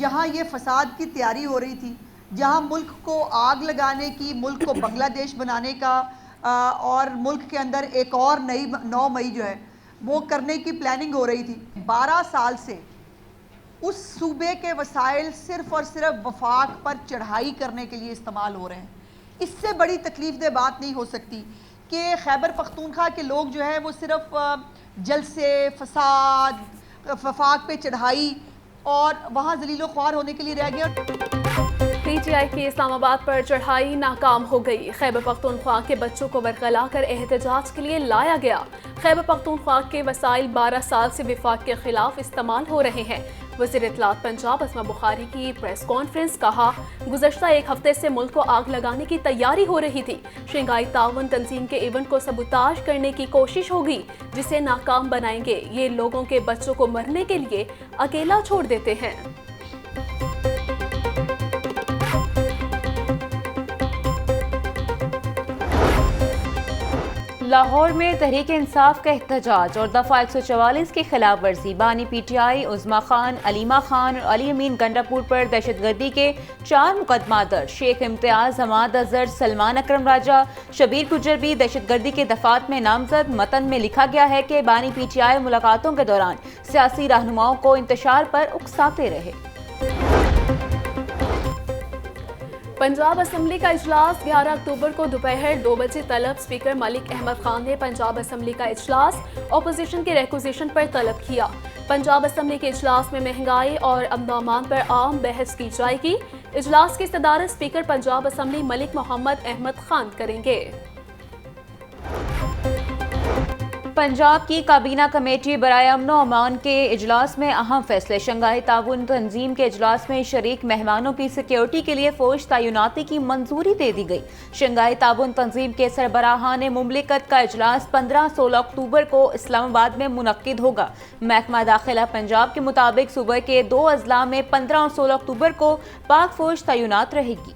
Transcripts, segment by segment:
जहां ये फसाद की तैयारी हो रही थी, जहां मुल्क को आग लगाने की, मुल्क को बांग्लादेश बनाने का और मुल्क के अंदर एक और नई 9 मई जो है वो करने की प्लानिंग हो रही थी। 12 साल से उस सूबे के वसाइल सिर्फ और सिर्फ वफाक पर चढ़ाई करने के लिए इस्तेमाल हो रहे हैं। इससे बड़ी तकलीफ दे बात नहीं हो सकती कि खैबर पख्तूनख्वा के लोग जो है वो सिर्फ जलसे, फसाद, वफाक पे चढ़ाई और वहाँ जलीलो ख्वार होने के लिए रह गए। पीटीआई की इस्लामाबाद पर चढ़ाई नाकाम हो गई। खैबर पख्तूनख्वा के बच्चों को बरगला कर एहतजाज के लिए लाया गया। खैबर पख्तूनख्वा के वसाइल 12 साल से विफाक के खिलाफ इस्तेमाल हो रहे हैं। वज़ीर इत्तलात पंजाब अस्मा बुखारी की प्रेस कॉन्फ्रेंस, कहा गुज़श्ता एक हफ्ते से मुल्क को आग लगाने की तैयारी हो रही थी। शंघाई ताउन तंजीम के इवेंट को सबूताज करने की कोशिश होगी, जिसे नाकाम बनाएंगे। ये लोगों के बच्चों को मरने के लिए अकेला छोड़ देते हैं। लाहौर में तहरीक इंसाफ का एहतजाज और दफा 144 की खिलाफ वर्जी। बानी पीटीआई उज़मा खान, अलीमा खान और अली अमीन गंडापुर पर दहशतगर्दी के 4 मुकदमा दर्ज। शेख इम्तियाज, हमाद अजहर, सलमान अकरम राजा, शबीर गुज्जर भी दहशतगर्दी के दफात में नामजद। मतन में लिखा गया है कि बानी पीटीआई मुलाकातों के दौरान सियासी रहनुमाओं को इंतशार पर उकसाते रहे। पंजाब असम्बली का इजलास 11 अक्टूबर को दोपहर 2 बजे तलब। स्पीकर मलिक अहमद खान ने पंजाब असम्बली का इजलास अपोजिशन के रिक्वेजिशन पर तलब किया। पंजाब असम्बली के इजलास में महंगाई और अमन अमान पर आम बहस की जाएगी। इजलास की सदारत स्पीकर पंजाब असम्बली मलिक मोहम्मद अहमद खान करेंगे। पंजाब की काबीना कमेटी बराए अमन अमान के इजलास में अहम फैसले। शंघाई ताउन तंजीम के इजलास में शरीक मेहमानों की सिक्योरिटी के लिए फौज तैनाती की मंजूरी दे दी गई। शंघाई ताउन तंजीम के सरबराहान मुमलिकत का इजलास 15-16 अक्टूबर को इस्लामाबाद में मुनक्किद होगा। महकमा दाखिला पंजाब के मुताबिक सुबह के 2 अजला में 15 और 16 अक्टूबर को पाक फौज तैनात रहेगी।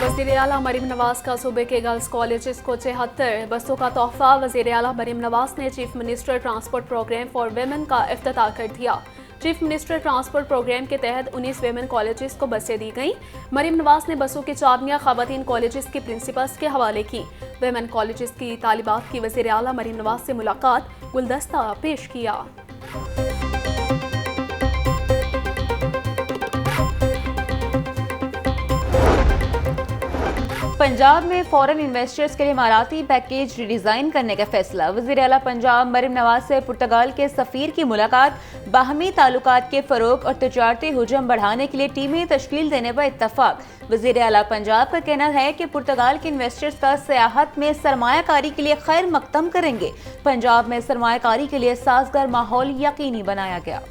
वज़ीर आला मरीम नवाज का सूबे के गर्ल्स कॉलेजेस को 76 बसों का तोहफा। वज़ीर आला मरीम नवाज ने chief minister transport programme for women का इफ्तिताह कर दिया। चीफ मिनिस्टर ट्रांसपोर्ट प्रोग्राम के तहत 19 वेमेन कॉलेजेस को बसें दी गईं। मरीम नवाज ने बसों की चाबियां ख़वातीन कॉलेजेस के प्रिंसिपल्स के हवाले की। वेमेन कॉलेजेस की तालिबात की वज़ीर आला मरीम नवाज से मुलाकात, गुलदस्ता पेश किया। पंजाब में फॉरेन इन्वेस्टर्स के लिए इमाराती पैकेज रिडिज़ाइन करने का फैसला। वज़ीर आला पंजाब मरीम नवाज से पुर्तगाल के सफ़ीर की मुलाकात। बाहमी ताल्लुकात के फ़रोग और तजारती हुजम बढ़ाने के लिए टीमें तश्कील देने पर इत्तफाक। वज़ीर आला पंजाब का कहना है कि पुर्तगाल के इन्वेस्टर्स का सियाहत में सरमायाकारी के लिए खैर मकदम करेंगे। पंजाब में सरमायाकारी के लिए साजगार माहौल यकीनी बनाया गया।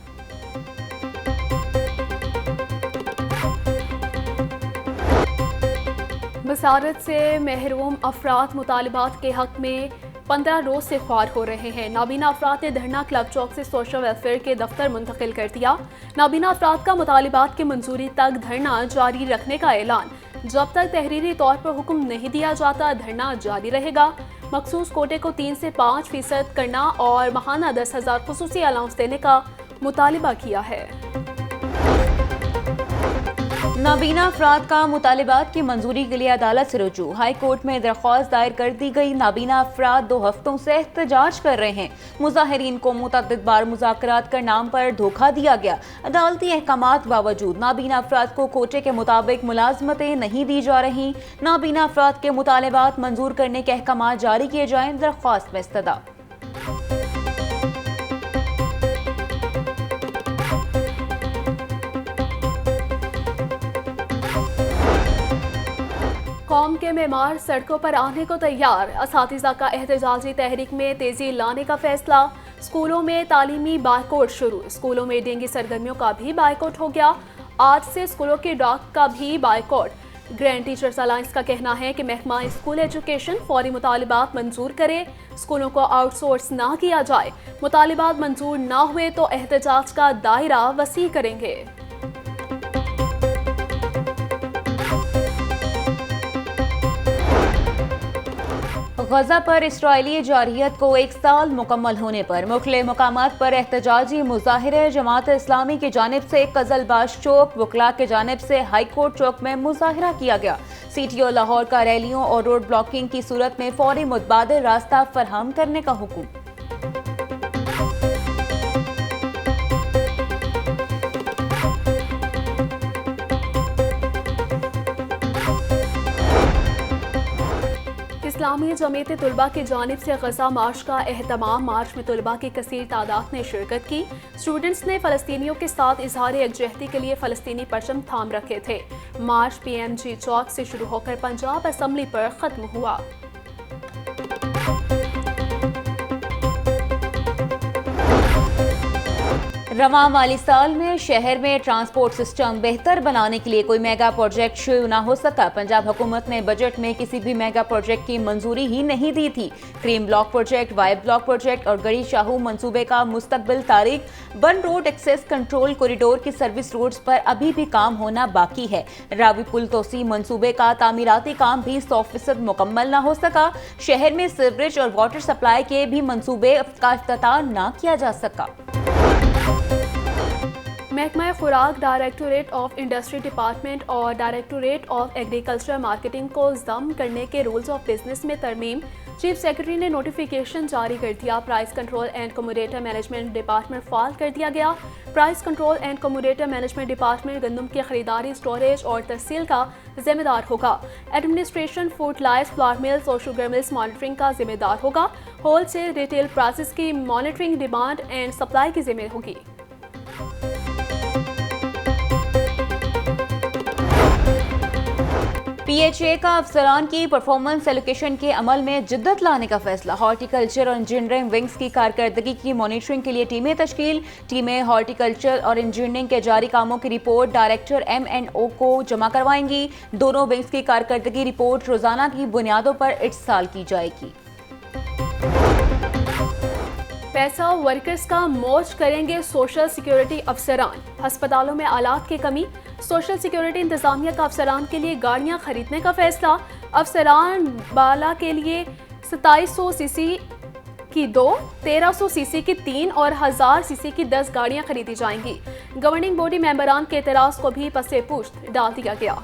बसारत से महरूम अफराद मुतालिबात के हक में 15 रोज से ख्वार हो रहे हैं। नाबीना अफराद ने धरना क्लब चौक से सोशल वेलफेयर के दफ्तर मुंतकिल कर दिया। नाबीना अफराद का मुतालिबात की मंजूरी तक धरना जारी रखने का ऐलान। जब तक तहरीरी तौर पर हुक्म नहीं दिया जाता धरना जारी रहेगा। मखसूस कोटे को 3 से 5% करना और माहाना 10,000 खुसूसी अलाउंस देने का मुतालिबा किया है। नाबीना अफराद का मुतालिबात की मंजूरी के लिए अदालत से रुजू। हाई कोर्ट में दरख्वास्त दायर कर दी गई। नाबीना अफराद 2 हफ्तों से एहतजाज कर रहे हैं। मुजाहिरीन को मुतअद्दिद बार मुज़ाकरात के नाम पर धोखा दिया गया। अदालती अहकामात बावजूद नाबीना अफराद को कोटे के मुताबिक मुलाजमतें नहीं दी जा रही। नाबीना अफराद के मुतालिबात मंजूर करने के अहकामात जारी किए जाएं। दरख्वास्त में इस्तदा। कौम के मेमार सड़कों पर आने को तैयार। असातिज़ा का एहतजाजी तहरीक में तेजी लाने का फैसला। स्कूलों में तालीमी बायकॉट शुरू। स्कूलों में डेंगी सरगर्मियों का भी बायकॉट हो गया। आज से स्कूलों के डाक का भी बायकॉट। ग्रैंड टीचर्स अलायंस का कहना है कि महकमा स्कूल एजुकेशन फौरी मुतालिबात मंजूर करे। स्कूलों को आउटसोर्स ना किया जाए। मुतालिबात मंजूर ना हुए तो एहतजाज का दायरा वसी करेंगे। गजा पर इसराइली जारहियत को 1 साल मुकम्मल होने पर मुख्तलिफ मकामात पर एहतजाजी मुजाहिरे जमात इस्लामी की जानिब से कजलबाज चौक, वकला की जानिब से हाई कोर्ट चौक में मुजाहिरा किया गया। CTO लाहौर का रैलियों और रोड ब्लॉकिंग की सूरत में फौरी मुतबादिल रास्ता फराहम करने का हुक्म। इस्लामी जमीयत तलबा की जानिब से गजा मार्च का एहतमाम। मार्च में तलबा की कसीर तादाद ने शिरकत की। स्टूडेंट्स ने फ़लस्तीनियों के साथ इजहार यकजहती के लिए फ़लस्तीनी परचम थाम रखे थे। मार्च PMG चौक से शुरू होकर पंजाब असम्बली पर ख़त्म हुआ। रवां माली साल में शहर में ट्रांसपोर्ट सिस्टम बेहतर बनाने के लिए कोई मेगा प्रोजेक्ट शुरू न हो सका। पंजाब हुकूमत ने बजट में किसी भी मेगा प्रोजेक्ट की मंजूरी ही नहीं दी थी। Cream block project, vibe block project और गड़ी शाहू मंसूबे का मुस्तकबिल तारीख। बन रोड एक्सेस कंट्रोल कॉरिडोर की सर्विस रोड्स पर अभी भी काम होना बाकी है। रावी पुल तोसी मंसूबे का तामीराती काम भी 100% मुकम्मल न हो सका। शहर में सीवरेज और वाटर सप्लाई के भी मंसूबे का इफ्तिताह न किया जा सका। महकमा खुराक, डायरेक्टोरेट ऑफ इंडस्ट्री डिपार्टमेंट और डायरेक्टोरेट ऑफ एग्रीकल्चर मार्केटिंग को ज़ब्त करने के रूल्स ऑफ बिजनेस में तरमीम। चीफ सेक्रेटरी ने नोटिफिकेशन जारी कर दिया। Price control and commodity management department फाल कर दिया गया। Price control and commodity management department गंदम की खरीदारी, स्टोरेज और तहसील का जिम्मेदार होगा। एडमिनिस्ट्रेशन फूड लाइस, फ्लावर मिल्स और शुगर मिल्स मॉनिटरिंग का जिम्मेदार होगा। होल सेल रिटेल प्राइसेस की मॉनिटरिंग डिमांड एंड सप्लाई की जिम्मे होगी। PHA का अफसरान की परफॉर्मेंस एलोकेशन के अमल में जिद्दत लाने का फैसला। हॉर्टिकल्चर और इंजीनियरिंग विंग्स की कारकर्दगी की मॉनिटरिंग के लिए टीमें तश्कील। टीमें हॉर्टिकल्चर और इंजीनियरिंग के जारी कामों की रिपोर्ट डायरेक्टर M&O को जमा करवाएंगी। दोनों विंग्स की कारकर्दगी रिपोर्ट रोजाना की बुनियादों पर इरसाल की जाएगी। पैसा वर्कर्स का मौज करेंगे सोशल सिक्योरिटी अफसरान। अस्पतालों में आलात की कमी, सोशल सिक्योरिटी इंतजामिया का अफसरान के लिए गाड़ियां खरीदने का फैसला। अफसरान बाला के लिए 2700 सीसी की 2, 1300 सीसी की 3 और 1000 सीसी की 10 गाड़ियां खरीदी जाएंगी। गवर्निंग बॉडी मेंबरान के एतराज़ को भी पसे पुश्त डाल दिया गया।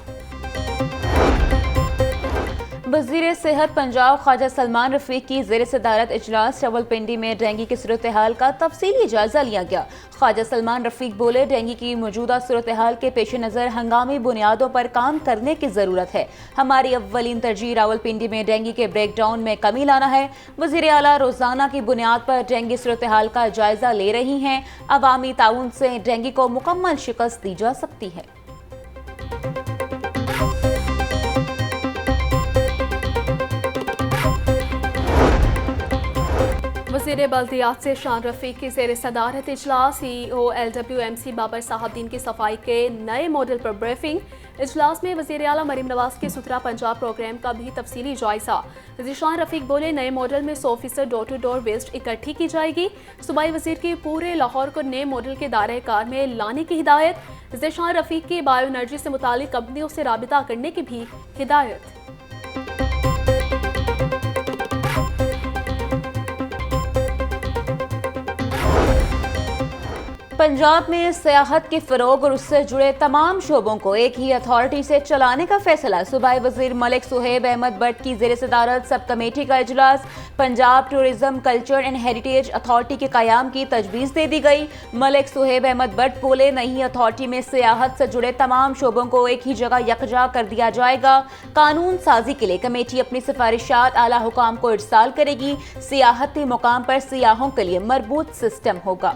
वज़ीर सेहत पंजाब ख्वाजा सलमान रफीक की ज़ेर सदारत इजलास रावलपिंडी में डेंगू की सूरत हाल का तफसीली जायजा लिया गया। ख्वाजा सलमान रफीक बोले, डेंगू की मौजूदा सूरत हाल के पेश नज़र हंगामी बुनियादों पर काम करने की ज़रूरत है। हमारी अव्वलीन तरजीह रावलपिंडी में डेंगू के ब्रेकडाउन में कमी लाना है। वज़ीर आला रोज़ाना की बुनियाद पर डेंगू सूरत हाल का जायजा ले रही हैं। अवामी ताउन से डेंगू को मुकम्मल शिकस्त दी जा सकती है। वज़ीर बल्दियात से शान रफीक की ज़ेर सदारत इजलास। CEO LWMC बाबर साहबदीन की सफाई के नए मॉडल पर ब्रीफिंग। इजलास में वज़ीर आला मरीम नवाज के सुथरा पंजाब प्रोग्राम का भी तफसीली जायजा। शान रफीक बोले, नए मॉडल में 100% डोर टू डोर वेस्ट इकट्ठी की जाएगी। सूबाई वज़ीर की पूरे लाहौर को नए मॉडल के दायरे कार में लाने की हिदायत। शान रफीक की बायो एनर्जी से मुतालिक कंपनियों से राबिता करने की भी हिदायत। पंजाब में सियाहत के फ़रोग और उससे जुड़े तमाम शोबों को एक ही अथॉरिटी से चलाने का फैसला। सूबाई वज़ीर मलिक सुहेब अहमद भट्ट की ज़ेर सदारत सब कमेटी का इजलास। Punjab tourism, culture and heritage authority के क़याम की तजवीज़ दे दी गई। मलिक सुहेब अहमद भट्ट बोले, नई अथॉरिटी में सियाहत से जुड़े तमाम शोबों को एक ही जगह यकजा कर दिया जाएगा। कानून साजी के लिए कमेटी अपनी सिफारिशात आला हुकाम को इरसाल करेगी। सियाहती मुकाम पर सियाहों के लिए मरबूत सिस्टम होगा।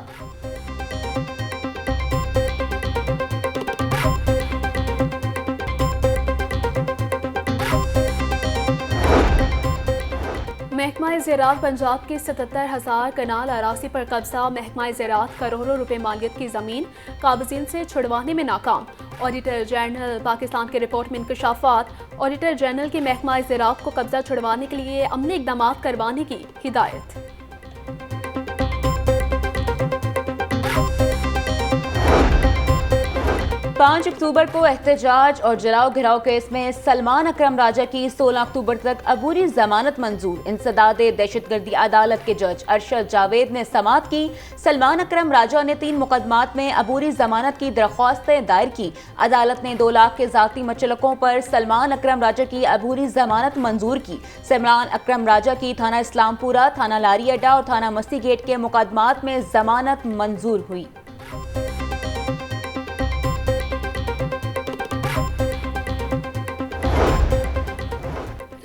महकमा ज़राअत पंजाब की 77,000 कनाल अरासी पर कब्जा। महकमा ज़राअत करोड़ों रुपए मालियत की ज़मीन काबिज़ीन से छुड़वाने में नाकाम। ऑडिटर जनरल पाकिस्तान की रिपोर्ट में इंकशाफात। ऑडिटर जनरल की महकमा ज़राअत को कब्जा छुड़वाने के लिए अमली इक़दाम करवाने की हिदायत। 5 अक्टूबर को एहतजाज और जलाओ घिराव केस में सलमान अकरम राजा की 16 अक्टूबर तक अबूरी जमानत मंजूर। इंसदाद दहशतगर्दी अदालत के जज अरशद जावेद ने समाअत की। सलमान अकरम राजा ने 3 मुकदमात में अबूरी जमानत की दरख्वास्तें दायर की। अदालत ने 2 लाख के जाती मुचलकों पर सलमान अकरम राजा की अबूरी जमानत मंजूर की। सलमान अकरम राजा की थाना इस्लामपुरा, थाना लारी अड्डा और थाना मस्ती गेट के मुकदमात में जमानत मंजूर हुई।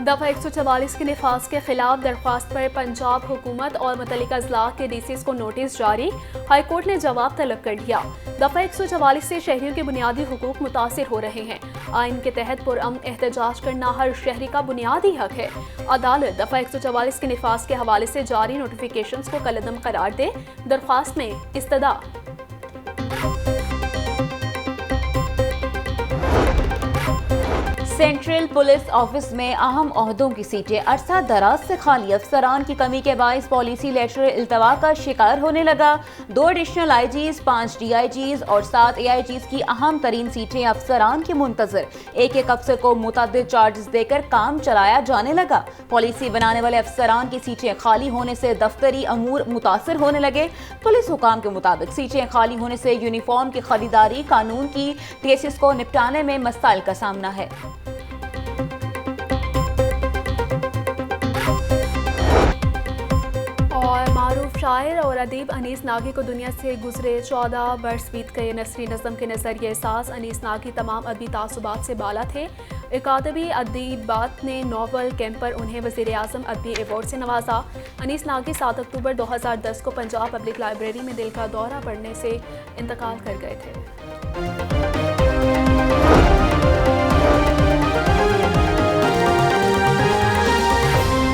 दफा 144 के नफाज के खिलाफ दरख्वास्त पर पंजाब हुकूमत और मुतल्लिका अजला के डीसीज को नोटिस जारी। हाईकोर्ट ने जवाब तलब कर लिया। दफा 144 से शहरियों के बुनियादी हुकूक मुतासिर हो रहे हैं। आइन के तहत पुरअमन एहतजाज करना हर शहरी का बुनियादी हक है। अदालत दफा 144 के नफाज के हवाले से जारी नोटिफिकेशन को कलअदम करार दे। दरख्वास्त में इस्तदा सेंट्रल पुलिस ऑफिस में अहम ओहदों की सीटें अरसा दराज से खाली। अफसरान की कमी के बायस पॉलिसी लेटरल इल्तवा का शिकार होने लगा। 2 एडिशनल आईजीज, 5 डीआईजीज और 7 एआईजीज की अहम तरीन सीटें अफसरान की मुंतजर। एक अफसर को मुतअद्दिद चार्जेस देकर काम चलाया जाने लगा। पॉलिसी बनाने वाले अफसरान की सीटें खाली होने से दफ्तरी अमूर मुतासर होने लगे। पुलिस हुकाम के मुताबिक सीटें खाली होने से यूनिफॉर्म की खरीदारी, कानून की केसेस को निपटाने में मसाइल का सामना है। और मारूफ शायर और अदीब अनीस नागी को दुनिया से गुजरे 14 बरस बीत गए। नसरी नज़म के नज़रिए साज अनीस नागी तमाम अदबी तासुबात से बाला थे। अकादमी अदीबात ने नोबल कैंप पर उन्हें वज़ीर आज़म अदबी अवार्ड से नवाजा। अनीस नागी 7 अक्टूबर 2010 को पंजाब पब्लिक लाइब्रेरी में दिल का दौरा पड़ने से इंतकाल कर गए थे।